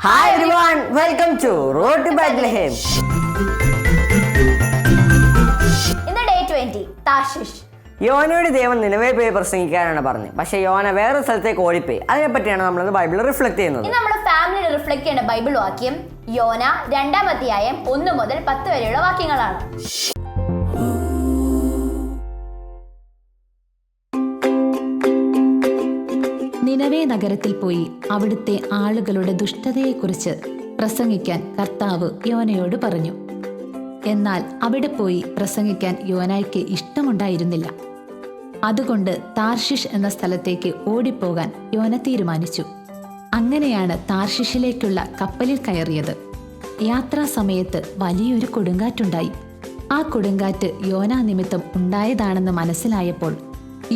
Hi everyone, welcome to Road to Bethlehem. In the day 20, Tarshish. യോനയോട് ദൈവം നിനവേ പോയി പ്രസംഗിക്കാനാണ് പറഞ്ഞത്. പക്ഷേ യോന വേറെ സ്ഥലത്തേക്ക് ഓടിപ്പോയി. അതിനെപ്പറ്റിയാണ് നമ്മൾ ബൈബിളിൽ റിഫ്ലക്ട് ചെയ്യുന്നത്. ഇന്ന് നമ്മുടെ ഫാമിലി റിഫ്ലക്ട് ചെയ്യേണ്ട ബൈബിൾ വാക്യം യോന 2-ാം അധ്യായം 1 മുതൽ 10 വരെയുള്ള വാക്യങ്ങളാണ്. നിനവേ നഗരത്തിൽ പോയി അവിടുത്തെ ആളുകളുടെ ദുഷ്ടതയെക്കുറിച്ച് പ്രസംഗിക്കാൻ കർത്താവ് യോനയോട് പറഞ്ഞു. എന്നാൽ അവിടെ പോയി പ്രസംഗിക്കാൻ യോനായ്ക്ക് ഇഷ്ടമുണ്ടായിരുന്നില്ല. അതുകൊണ്ട് താർഷിഷ് എന്ന സ്ഥലത്തേക്ക് ഓടിപ്പോകാൻ യോന തീരുമാനിച്ചു. അങ്ങനെയാണ് താർഷിഷിലേക്കുള്ള കപ്പലിൽ കയറിയത്. യാത്രാസമയത്ത് വലിയൊരു കൊടുങ്കാറ്റുണ്ടായി. ആ കൊടുങ്കാറ്റ് യോന നിമിത്തം ഉണ്ടായതാണെന്ന് മനസ്സിലായപ്പോൾ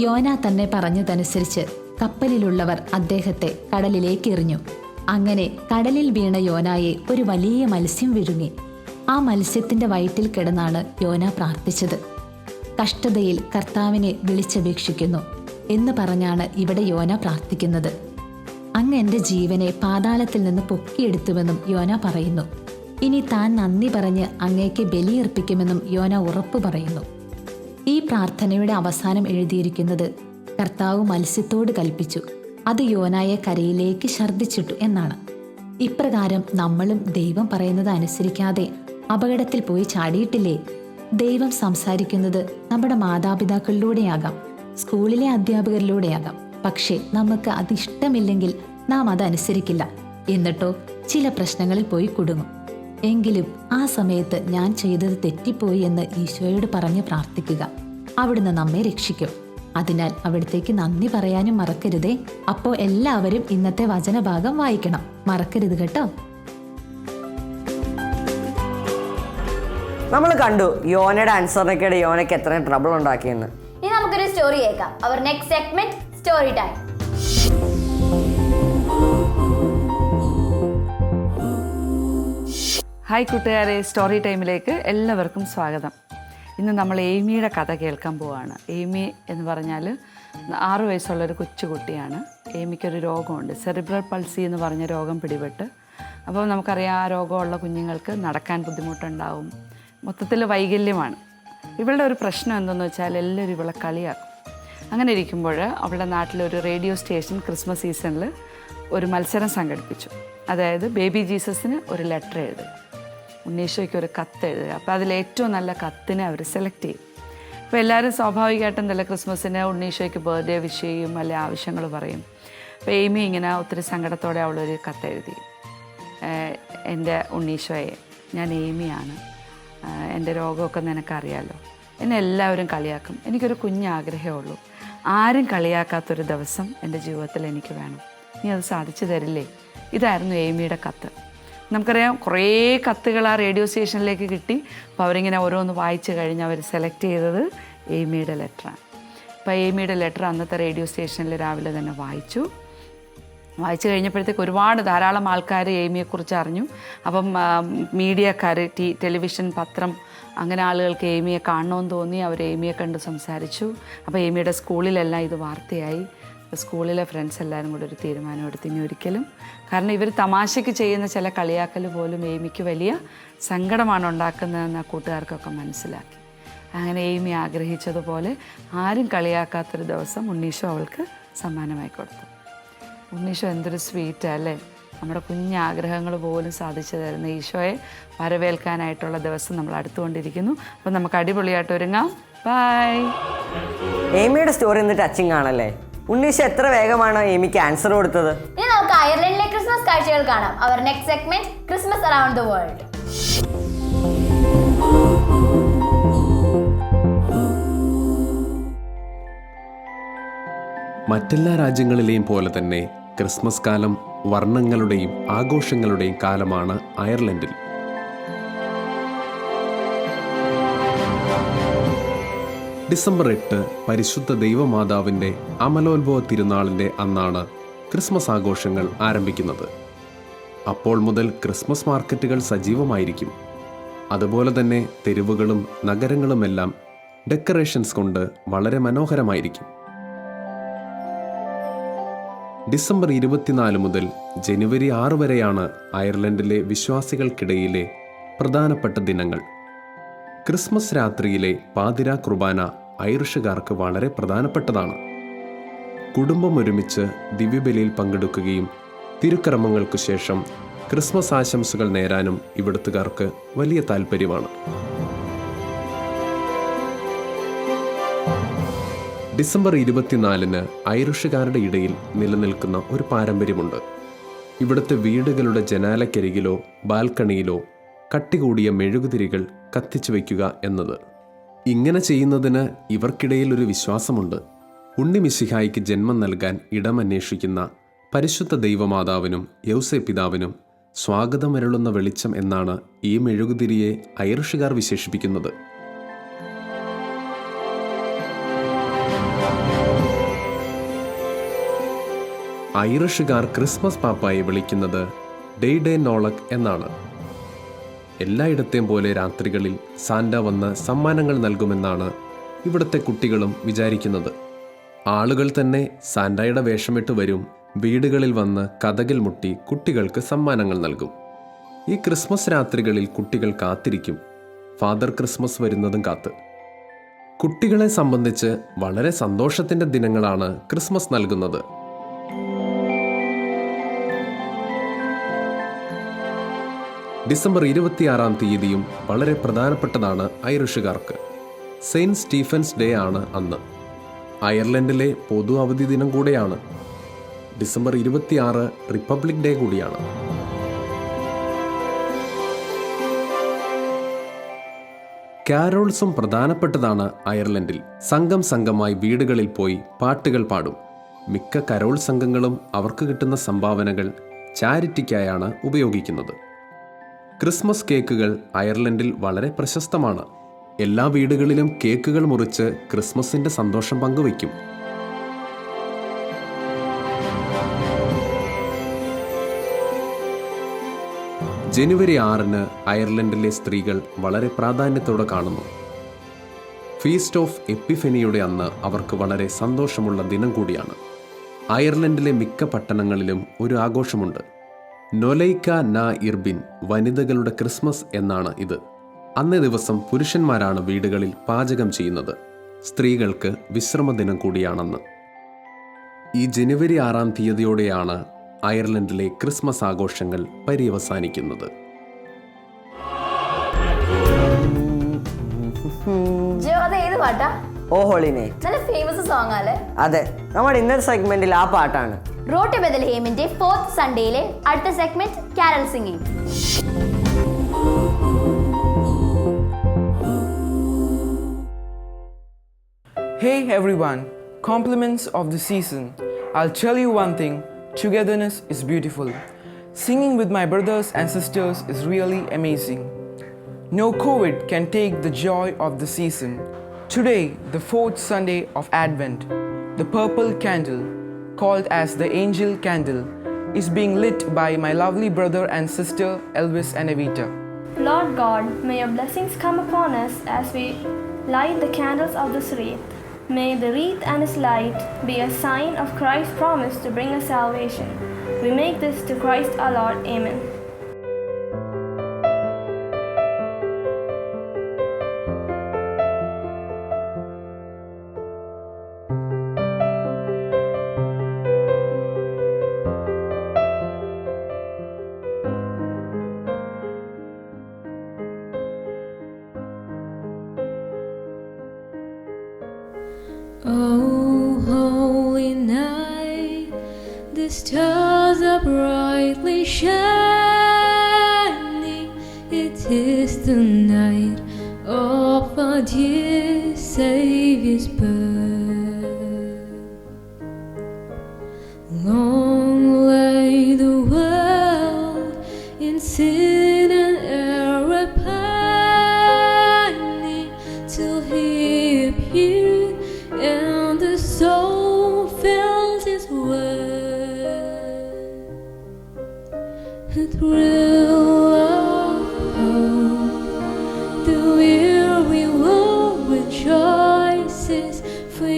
യോന തന്നെ പറഞ്ഞതനുസരിച്ച് കപ്പലിലുള്ളവർ അദ്ദേഹത്തെ കടലിലേക്ക് എറിഞ്ഞു. അങ്ങനെ കടലിൽ വീണ യോനായെ ഒരു വലിയ മത്സ്യം വിഴുങ്ങി. ആ മത്സ്യത്തിന്റെ വയറ്റിൽ കിടന്നാണ് യോന പ്രാർത്ഥിച്ചത്. കഷ്ടതയിൽ കർത്താവിനെ വിളിച്ചപേക്ഷിക്കുന്നു എന്ന് പറഞ്ഞാണ് ഇവിടെ യോന പ്രാർത്ഥിക്കുന്നത്. അങ്ങ് എൻ്റെ ജീവനെ പാതാളത്തിൽ നിന്ന് പൊക്കിയെടുത്തുവെന്നും യോന പറയുന്നു. ഇനി താൻ നന്ദി പറഞ്ഞ് അങ്ങേക്ക് ബലിയർപ്പിക്കുമെന്നും യോന ഉറപ്പു പറയുന്നു. ഈ പ്രാർത്ഥനയുടെ അവസാനം എഴുതിയിരിക്കുന്നത് കർത്താവ് മത്സ്യത്തോട് കൽപ്പിച്ചു, അത് യോനായെ കരയിലേക്ക് ഛർദ്ദിച്ചിട്ടു എന്നാണ്. ഇപ്രകാരം നമ്മളും ദൈവം പറയുന്നത് അനുസരിക്കാതെ അപകടത്തിൽ പോയി ചാടിയിട്ടില്ലേ? ദൈവം സംസാരിക്കുന്നത് നമ്മുടെ മാതാപിതാക്കളിലൂടെയാകാം, സ്കൂളിലെ അധ്യാപകരിലൂടെയാകാം. പക്ഷേ നമുക്ക് അതിഷ്ടമില്ലെങ്കിൽ നാം അതനുസരിക്കില്ല. എന്നിട്ടോ ചില പ്രശ്നങ്ങളിൽ പോയി കുടുങ്ങും. എങ്കിലും ആ സമയത്ത് ഞാൻ ചെയ്തത് തെറ്റിപ്പോയി എന്ന് ഈശോയോട് പറഞ്ഞ് പ്രാർത്ഥിക്കുക. അവിടുന്ന് നമ്മെ രക്ഷിക്കും. അതിനാൽ അവിടത്തേക്ക് നന്ദി പറയാനും മറക്കരുതേ. അപ്പോൾ എല്ലാവരും ഇന്നത്തെ വചനഭാഗം വായിക്കണം, മറക്കരുത് കേട്ടോ. നമ്മൾ കണ്ടു യോനയുടെ ആൻസറിനൊക്കെ യോനയ്ക്ക് എത്രയും ട്രബിൾ ഉണ്ടാക്കിയെന്ന്. ഇനി നമുക്കൊരു സ്റ്റോറി കേൾക്കാം. Our next segment story time. Hi കൂട്ടുകാരെ, സ്റ്റോറി ടൈമിലേക്ക് എല്ലാവർക്കും സ്വാഗതം. ഇന്ന് നമ്മൾ എയ്മിയുടെ കഥ കേൾക്കാൻ പോവുകയാണ്. എയ്മി എന്ന് പറഞ്ഞാൽ 6 വയസ്സുള്ളൊരു കൊച്ചുകുട്ടിയാണ്. എയ്മിക്കൊരു രോഗമുണ്ട്, സെറിബ്രൽ പൾസി എന്ന് പറഞ്ഞ രോഗം പിടിപെട്ട്. അപ്പോൾ നമുക്കറിയാം, ആ രോഗമുള്ള കുഞ്ഞുങ്ങൾക്ക് നടക്കാൻ ബുദ്ധിമുട്ടുണ്ടാവും, മൊത്തത്തിൽ വൈകല്യമാണ്. ഇവളുടെ ഒരു പ്രശ്നം എന്തെന്ന് വെച്ചാൽ എല്ലാവരും ഇവളെ കളിയാക്കും. അങ്ങനെ ഇരിക്കുമ്പോൾ അവളുടെ നാട്ടിലൊരു റേഡിയോ സ്റ്റേഷൻ ക്രിസ്മസ് സീസണിൽ ഒരു മത്സരം സംഘടിപ്പിച്ചു. അതായത് ബേബി ജീസസിന് ഒരു ലെറ്റർ എഴുതുക, ഉണ്ണീശോയ്ക്ക് ഒരു കത്ത് എഴുതുക. അപ്പോൾ അതിലേറ്റവും നല്ല കത്തിനെ അവർ സെലക്ട് ചെയ്യും. അപ്പോൾ എല്ലാവരും സ്വാഭാവികമായിട്ടും നല്ല ക്രിസ്മസിന് ഉണ്ണീശോയ്ക്ക് ബർത്ത്ഡേ വിഷ് ചെയ്യും, അല്ലെ ആവശ്യങ്ങൾ പറയും. അപ്പോൾ എയ്മി ഇങ്ങനെ ഒത്തിരി സങ്കടത്തോടെ അവളൊരു കത്ത് എഴുതി. എൻ്റെ ഉണ്ണീശോയെ, ഞാൻ എയ്മിയാണ്, എൻ്റെ രോഗമൊക്കെ നിനക്കറിയാലോ, എന്നെ എല്ലാവരും കളിയാക്കും, എനിക്കൊരു കുഞ്ഞാഗ്രഹമേ ഉള്ളൂ, ആരും കളിയാക്കാത്തൊരു ദിവസം എൻ്റെ ജീവിതത്തിൽ എനിക്ക് വേണം, നീ അത് സാധിച്ചു തരില്ലേ? ഇതായിരുന്നു എയ്മിയുടെ കത്ത്. നമുക്കറിയാം, കുറേ കത്തുകൾ ആ റേഡിയോ സ്റ്റേഷനിലേക്ക് കിട്ടി. അപ്പോൾ അവരിങ്ങനെ ഓരോന്ന് വായിച്ച് കഴിഞ്ഞ് അവർ സെലക്ട് ചെയ്തത് എയ്മിയുടെ ലെറ്ററാണ്. അപ്പോൾ എയ്മിയുടെ ലെറ്റർ അന്നത്തെ റേഡിയോ സ്റ്റേഷനിൽ രാവിലെ തന്നെ വായിച്ചു കഴിഞ്ഞപ്പോഴത്തേക്ക് ധാരാളം ആൾക്കാർ എയ്മിയെക്കുറിച്ച് അറിഞ്ഞു. അപ്പം മീഡിയക്കാർ, ടെലിവിഷൻ, പത്രം, അങ്ങനെ ആളുകൾക്ക് എയ്മിയെ കാണണമെന്ന് തോന്നി. അവർ എയ്മിയെ കണ്ട് സംസാരിച്ചു. അപ്പോൾ എയ്മിയുടെ സ്കൂളിലെല്ലാം ഇത് വാർത്തയായി. സ്കൂളിലെ ഫ്രണ്ട്സ് എല്ലാവരും കൂടെ ഒരു തീരുമാനമെടുത്ത് ഇനി ഒരിക്കലും, കാരണം ഇവർ തമാശയ്ക്ക് ചെയ്യുന്ന ചില കളിയാക്കൽ പോലും എയ്മിക്ക് വലിയ സങ്കടമാണ് ഉണ്ടാക്കുന്നതെന്ന് ആ കൂട്ടുകാർക്കൊക്കെ മനസ്സിലാക്കി. അങ്ങനെ എയ്മി ആഗ്രഹിച്ചതുപോലെ ആരും കളിയാക്കാത്തൊരു ദിവസം ഉണ്ണീശോ അവൾക്ക് സമ്മാനമായി കൊടുത്തു. ഉണ്ണീശോ എന്തൊരു സ്വീറ്റ് അല്ലേ! നമ്മുടെ കുഞ്ഞാഗ്രഹങ്ങൾ പോലും സാധിച്ചു തരുന്ന ഈശോയെ വരവേൽക്കാനായിട്ടുള്ള ദിവസം നമ്മൾ അടുത്തുകൊണ്ടിരിക്കുന്നു. അപ്പം നമുക്ക് അടിപൊളിയായിട്ട് ഒരുങ്ങാം. ബൈ. എയ്മിയുടെ സ്റ്റോറി ഇന്ന് ടച്ചിങ് ആണല്ലേ. ഉണ്ണീശോ എത്ര വേഗമാണ് എയ്മിക്ക് ആൻസർ കൊടുത്തത്. ഇനി നമുക്ക് അയർലൻഡിലെ ക്രിസ്മസ് കാഴ്ചകൾ കാണാം. Our next segment Christmas around the world. മറ്റെല്ലാ രാജ്യങ്ങളിലെയും പോലെ തന്നെ ക്രിസ്മസ് കാലം വർണ്ണങ്ങളുടെയും ആഘോഷങ്ങളുടെയും കാലമാണ് അയർലൻഡിൽ. ഡിസംബർ 8 പരിശുദ്ധ ദൈവമാതാവിൻ്റെ അമലോത്ഭവ തിരുനാളിൻ്റെ അന്നാണ് ക്രിസ്മസ് ആഘോഷങ്ങൾ ആരംഭിക്കുന്നത്. അപ്പോൾ മുതൽ ക്രിസ്മസ് മാർക്കറ്റുകൾ സജീവമായിരിക്കും. അതുപോലെ തന്നെ തെരുവുകളും നഗരങ്ങളുമെല്ലാം ഡെക്കറേഷൻസ് കൊണ്ട് വളരെ മനോഹരമായിരിക്കും. ഡിസംബർ 24 മുതൽ ജനുവരി 6 വരെയാണ് അയർലൻഡിലെ വിശ്വാസികൾക്കിടയിലെ പ്രധാനപ്പെട്ട ദിനങ്ങൾ. ക്രിസ്മസ് രാത്രിയിലെ പാതിരാ കുർബാന ഐറിഷുകാർക്ക് വളരെ പ്രധാനപ്പെട്ടതാണ്. കുടുംബം ഒരുമിച്ച് ദിവ്യബലിയിൽ പങ്കെടുക്കുകയും തിരുക്കർമ്മങ്ങൾക്കു ശേഷം ക്രിസ്മസ് ആശംസകൾ നേരാനും ഇവിടുത്തുകാർക്ക് വലിയ താല്പര്യമാണ്. ഡിസംബർ 24 ഐറിഷുകാരുടെ ഇടയിൽ നിലനിൽക്കുന്ന ഒരു പാരമ്പര്യമുണ്ട്. ഇവിടുത്തെ വീടുകളുടെ ജനാലക്കരികിലോ ബാൽക്കണിയിലോ കട്ടികൂടിയ മെഴുകുതിരികൾ കത്തിച്ചു വയ്ക്കുക എന്നത്. ഇങ്ങനെ ചെയ്യുന്നതിന് ഇവർക്കിടയിൽ ഒരു വിശ്വാസമുണ്ട്. ഉണ്ണിമിശിഹായിക്ക് ജന്മം നൽകാൻ ഇടമന്വേഷിക്കുന്ന പരിശുദ്ധ ദൈവമാതാവിനും യൗസേപ്പിതാവിനും സ്വാഗതമരുളുന്ന വെളിച്ചം എന്നാണ് ഈ മെഴുകുതിരിയെ ഐറിഷുകാർ വിശേഷിപ്പിക്കുന്നത്. ഐറിഷുകാർ ക്രിസ്മസ് പാപ്പായെ വിളിക്കുന്നത് ഡേ നോളക് എന്നാണ്. എല്ലായിടത്തെയും പോലെ രാത്രികളിൽ സാന്റ വന്ന് സമ്മാനങ്ങൾ നൽകുമെന്നാണ് ഇവിടുത്തെ കുട്ടികളും വിചാരിക്കുന്നത്. ആളുകൾ തന്നെ സാന്റയുടെ വേഷമിട്ട് വരും. വീടുകളിൽ വന്ന് കതകിൽ മുട്ടി കുട്ടികൾക്ക് സമ്മാനങ്ങൾ നൽകും. ഈ ക്രിസ്മസ് രാത്രികളിൽ കുട്ടികൾ കാത്തിരിക്കും, ഫാദർ ക്രിസ്മസ് വരുന്നതും കാത്ത്. കുട്ടികളെ സംബന്ധിച്ച് വളരെ സന്തോഷത്തിൻ്റെ ദിനങ്ങളാണ് ക്രിസ്മസ് നൽകുന്നത്. ഡിസംബർ 26 വളരെ പ്രധാനപ്പെട്ടതാണ് ഐറിഷുകാർക്ക്. സെയിൻറ്റ് സ്റ്റീഫൻസ് ഡേ ആണ് അന്ന്. അയർലൻഡിലെ പൊതു അവധി ദിനം കൂടെയാണ്. ഡിസംബർ 26 റിപ്പബ്ലിക് ഡേ കൂടിയാണ്. കാരോൾസും പ്രധാനപ്പെട്ടതാണ് അയർലൻഡിൽ. സംഘമായി വീടുകളിൽ പോയി പാട്ടുകൾ പാടും. മിക്ക കരോൾ സംഘങ്ങളും അവർക്ക് കിട്ടുന്ന സംഭാവനകൾ ചാരിറ്റിക്കായാണ് ഉപയോഗിക്കുന്നത്. ക്രിസ്മസ് കേക്കുകൾ അയർലൻഡിൽ വളരെ പ്രശസ്തമാണ്. എല്ലാ വീടുകളിലും കേക്കുകൾ മുറിച്ച് ക്രിസ്മസിന്റെ സന്തോഷം പങ്കുവയ്ക്കും. ജനുവരി 6 അയർലൻഡിലെ സ്ത്രീകൾ വളരെ പ്രാധാന്യത്തോടെ കാണുന്നു. ഫീസ്റ്റ് ഓഫ് എപ്പിഫനിയുടെ അന്ന് അവർക്ക് വളരെ സന്തോഷമുള്ള ദിനം കൂടിയാണ്. അയർലൻഡിലെ മിക്ക പട്ടണങ്ങളിലും ഒരു ആഘോഷമുണ്ട്. നൊലൈക്ക നാ ഇർബിൻ, വനിതകളുടെ ക്രിസ്മസ് എന്നാണ് ഇത്. അന്നേ ദിവസം പുരുഷന്മാരാണ് വീടുകളിൽ പാചകം ചെയ്യുന്നത്. സ്ത്രീകൾക്ക് വിശ്രമദിനം കൂടിയാണെന്ന്. ഈ ജനുവരി 6 അയർലൻഡിലെ ക്രിസ്മസ് ആഘോഷങ്ങൾ പര്യവസാനിക്കുന്നത്. ഓ ഹോളി നൈറ്റ്. നല്ല ഫേമസ് സോങ് ആണ്. അതെ, നമ്മുടെ ഇന്നത്തെ സെഗ്മെന്റിൽ ആ പാട്ടാണ്. റോഡ് ടു ബെത്ലഹേമിന്റെ 4th സൺഡേയിലെ അടുത്ത segment carol singing. Hey everyone, compliments of the season. I'll tell you one thing, togetherness is beautiful. Singing with my brothers and sisters is really amazing. No COVID can take the joy of the season. Today, the 4th Sunday of Advent, the purple candle, called as the angel candle, is being lit by my lovely brother and sister Elvis and Evita. Lord God, may your blessings come upon us as we light the candles of this wreath. May the wreath and its light be a sign of Christ's promise to bring us salvation. We make this to Christ our Lord. Amen. Oh, holy night, the stars are brightly shining. It is the night of our dear Savior's birth. Long lay the world in sin and error pining, till He appeared and the soul felt His word. A thrill of hope, the weary world rejoices, for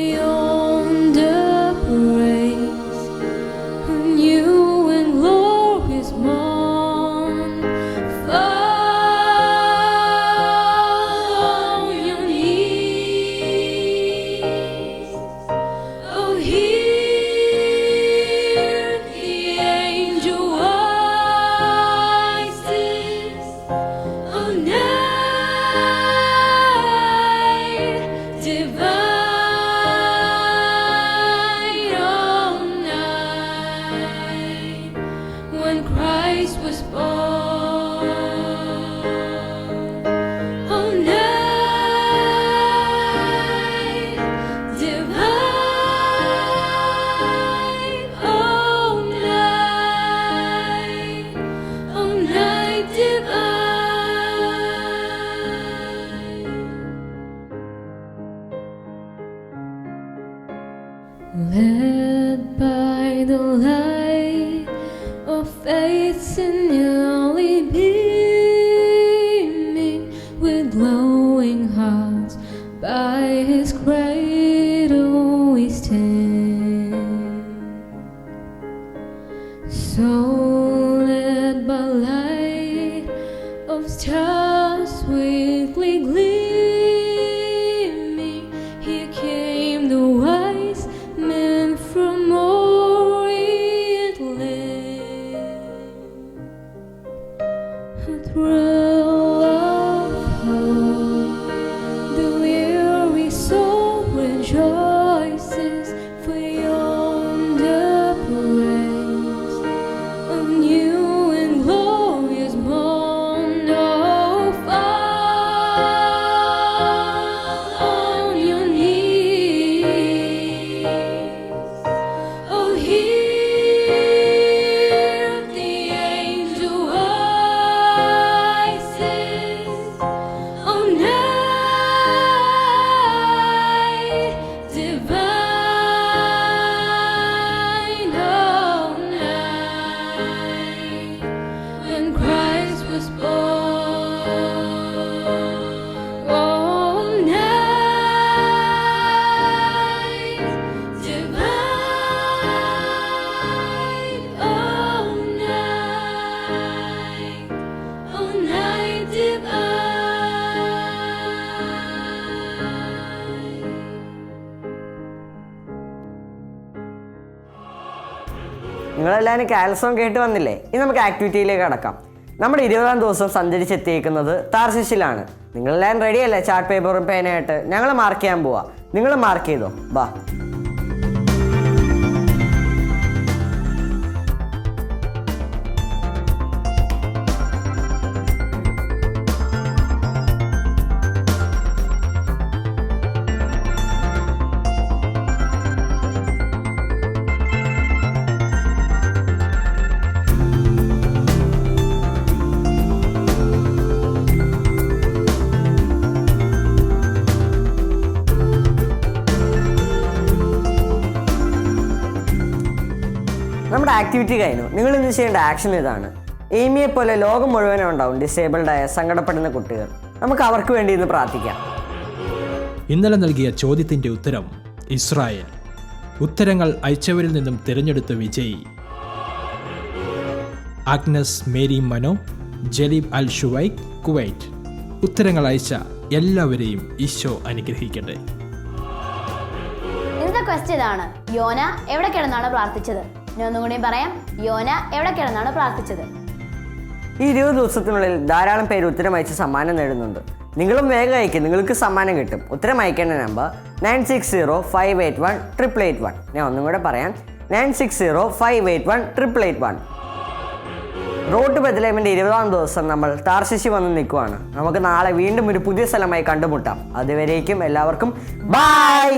the light of faith nearly beaming with glowing hearts. By his cradle we stand, so led by light of stars sweetly gleaming. Here came the wise men from Orient land. A thrill of hope, the weary soul rejoices, for yonder praise a new and glorious morn. Oh, fall on your knees. Oh, hear the angel voices. Oh, night divine. Oh, night when Christ was born. Oh, night divine. Oh, night divine. നിങ്ങളെല്ലാവരും carol song കേട്ട് വന്നില്ലേ? ഇനി നമുക്ക് ആക്ടിവിറ്റിയിലേക്ക് കടക്കാം. നമ്മുടെ 20-ാം ദിവസം സഞ്ചരിച്ചെത്തിയേക്കുന്നത് താർശിഷിലാണ്. നിങ്ങളെല്ലാവരും റെഡിയല്ലേ ചാർട്ട് പേപ്പറും പേനയായിട്ട്? ഞങ്ങൾ മാർക്ക് ചെയ്യാൻ പോവാ. നിങ്ങൾ മാർക്ക് ചെയ്തോ? ബാ. നമ്മുടെ ആക്ടിവിറ്റി കഴിഞ്ഞു. നിങ്ങൾ ഇന്ന് ചെയ്യേണ്ട ആക്ഷൻ ഇതാണ്. എയ്മിയെ പോലെ ലോകം മുഴുവനും ഉണ്ടാവും ഡിസേബിൾഡായ സങ്കടപ്പെടുന്ന കുട്ടികൾ. നമുക്ക് അവർക്ക് വേണ്ടി ഇന്ന് പ്രാർത്ഥിക്കാം. ഇന്നലെ നൽകിയ ചോദ്യത്തിൻ്റെ ഉത്തരം ഇസ്രായേൽ. ഉത്തരങ്ങൾ അയച്ചവരിൽ നിന്നും തിരഞ്ഞെടുത്ത വിജയി ആഗ്നസ് മേരി മനോ, ജലീബ് അൽ ഷുവൈഖ്, കുവൈറ്റ്. ഉത്തരങ്ങൾ അയച്ച എല്ലാവരെയും ഈശോ അനുഗ്രഹിക്കട്ടെ. ഇന്നത്തെ ക്വസ്റ്റ്യൻ ഇതാണ്: യോന എവിടെ കിടന്നാണ് പ്രാർത്ഥിച്ചത്? ഞാൻ ഒന്നും കൂടി പറയാം. യോന എവിടെ കിടന്നാണ് പ്രാർത്ഥിച്ചത്? ഈ 20 ദിവസത്തിനുള്ളിൽ ധാരാളം പേര് ഉത്തരം അയച്ച് സമ്മാനം നേടുന്നുണ്ട്. നിങ്ങളും വേഗം അയക്കും, നിങ്ങൾക്ക് സമ്മാനം കിട്ടും. ഉത്തരം അയക്കേണ്ട നമ്പർ 9605818881. ഞാൻ ഒന്നും കൂടെ പറയാം, 9605818881. റോഡ് ടു ബെത്ലഹേമിൻ്റെ 20-ാം ദിവസം നമ്മൾ താർശിശി വന്ന് നിൽക്കുവാണ്. നമുക്ക് നാളെ വീണ്ടും ഒരു പുതിയ സ്ഥലമായി കണ്ടുമുട്ടാം. അതുവരേക്കും എല്ലാവർക്കും ബൈ.